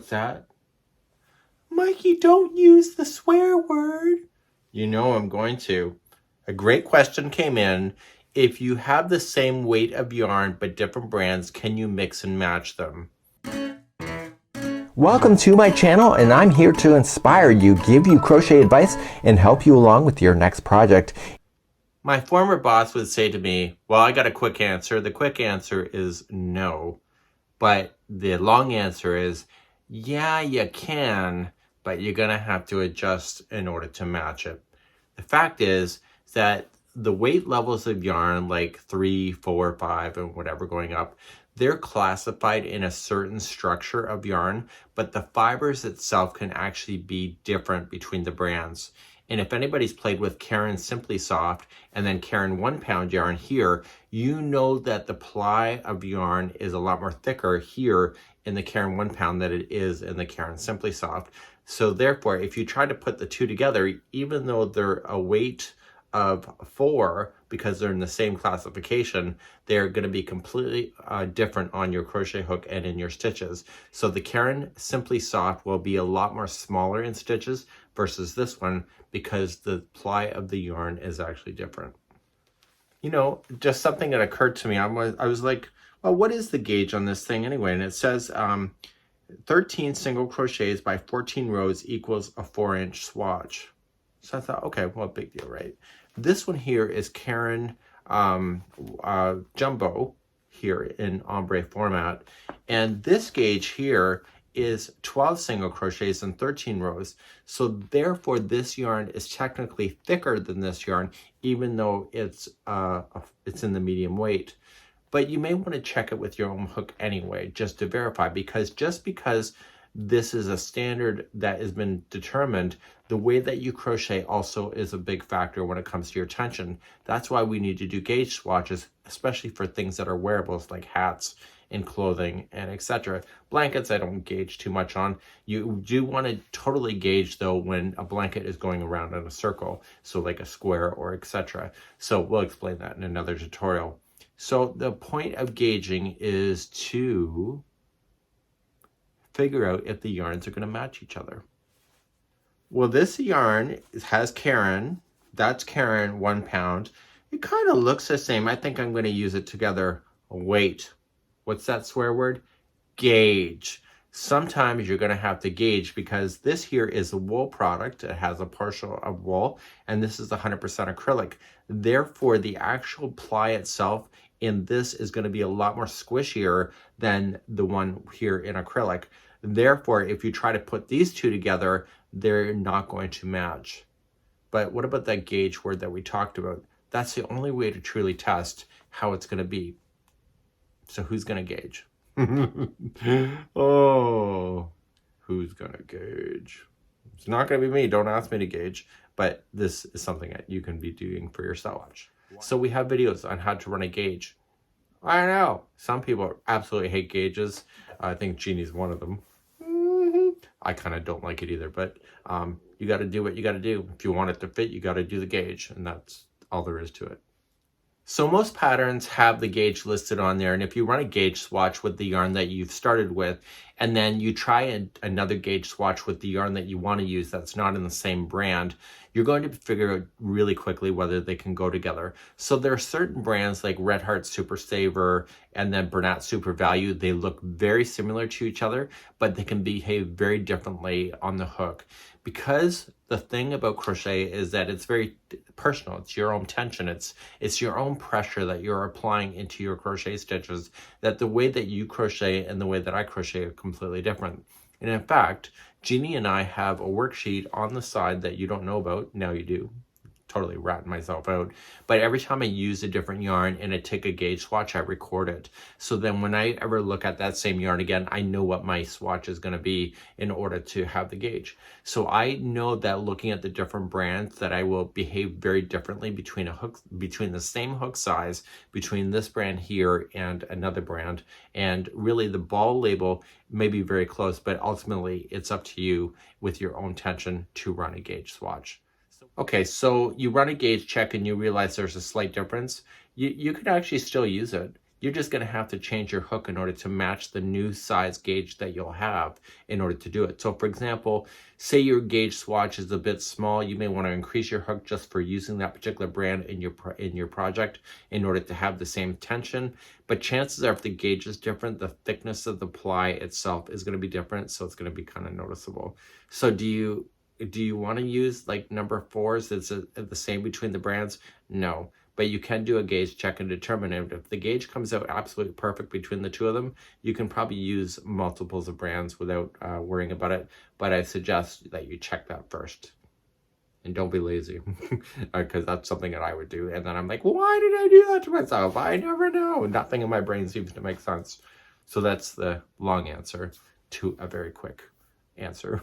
What's that? Mikey, don't use the swear word. You know I'm going to. A great question came in. If you have the same weight of yarn but different brands, can you mix and match them? Welcome to my channel, and I'm here to inspire you, give you crochet advice, and help you along with your next project. My former boss would say to me, well, I got a quick answer. The quick answer is no. But the long answer is, yeah, you can, but you're going to have to adjust in order to match it. The fact is that the weight levels of yarn, like 3, 4, 5, and whatever going up, they're classified in a certain structure of yarn, but the fibers itself can actually be different between the brands. And if anybody's played with Caron Simply Soft and then Caron 1 pound yarn here, you know that the ply of yarn is a lot more thicker here in the Caron 1 pound than it is in the Caron Simply Soft. So therefore, if you try to put the two together, even though they're a weight of 4, because they're in the same classification, they're going to be completely different on your crochet hook and in your stitches. So the Caron Simply Soft will be a lot more smaller in stitches versus this one because the ply of the yarn is actually different. You know, just something that occurred to me. I was like, well, what is the gauge on this thing anyway? And it says 13 single crochets by 14 rows equals a 4-inch swatch. So I thought, okay, well, big deal, right? This one here is Caron Jumbo here in ombre format. And this gauge here is 12 single crochets and 13 rows. So therefore, this yarn is technically thicker than this yarn, even though it's in the medium weight. But you may want to check it with your own hook anyway, just to verify, because just because this is a standard that has been determined, the way that you crochet also is a big factor when it comes to your tension. That's why we need to do gauge swatches, especially for things that are wearables like hats and clothing and etc. Blankets I don't gauge too much on. You do want to totally gauge though when a blanket is going around in a circle, so like a square or etc. So we'll explain that in another tutorial. So the point of gauging is to figure out if the yarns are going to match each other. Well, this yarn has Caron. That's Caron 1 pound. It kind of looks the same. I think I'm going to use it together. Wait, what's that swear word? Gauge. Sometimes you're going to have to gauge because this here is a wool product. It has a partial of wool, and this is 100% acrylic. Therefore, the actual ply itself in this is going to be a lot more squishier than the one here in acrylic. Therefore, if you try to put these two together, they're not going to match. But what about that gauge word that we talked about? That's the only way to truly test how it's going to be. So who's going to gauge? Oh, who's going to gauge? It's not going to be me. Don't ask me to gauge. But this is something that you can be doing for yourself. So we have videos on how to run a gauge. I know some people absolutely hate gauges. I think Jeannie's one of them. I kind of don't like it either, but you got to do what you got to do. If you want it to fit, you got to do the gauge, and that's all there is to it. So most patterns have the gauge listed on there, and if you run a gauge swatch with the yarn that you've started with, and then you try another gauge swatch with the yarn that you want to use that's not in the same brand, you're going to figure out really quickly whether they can go together. So there are certain brands like Red Heart Super Saver and then Bernat Super Value. They look very similar to each other, but they can behave very differently on the hook. Because the thing about crochet is that it's very personal. It's your own tension. It's your own pressure that you're applying into your crochet stitches, that the way that you crochet and the way that I crochet are completely different. And in fact, Jeannie and I have a worksheet on the side that you don't know about. Now you do. Totally ratting myself out. But every time I use a different yarn and I take a gauge swatch, I record it. So then when I ever look at that same yarn again, I know what my swatch is going to be in order to have the gauge. So I know that looking at the different brands that I will behave very differently between the same hook size, between this brand here and another brand. And really the ball label may be very close, but ultimately it's up to you with your own tension to run a gauge swatch. Okay, so you run a gauge check and you realize there's a slight difference. You could actually still use it. You're just going to have to change your hook in order to match the new size gauge that you'll have in order to do it. So for example, say your gauge swatch is a bit small, you may want to increase your hook just for using that particular brand in your project in order to have the same tension. But chances are if the gauge is different, the thickness of the ply itself is going to be different, so it's going to be kind of noticeable. So do you want to use like number 4s? Is it the same between the brands? No. But you can do a gauge check and determine if the gauge comes out absolutely perfect between the two of them, you can probably use multiples of brands without worrying about it. But I suggest that you check that first. And don't be lazy, because that's something that I would do. And then I'm like, why did I do that to myself? I never know. Nothing in my brain seems to make sense. So that's the long answer to a very quick answer.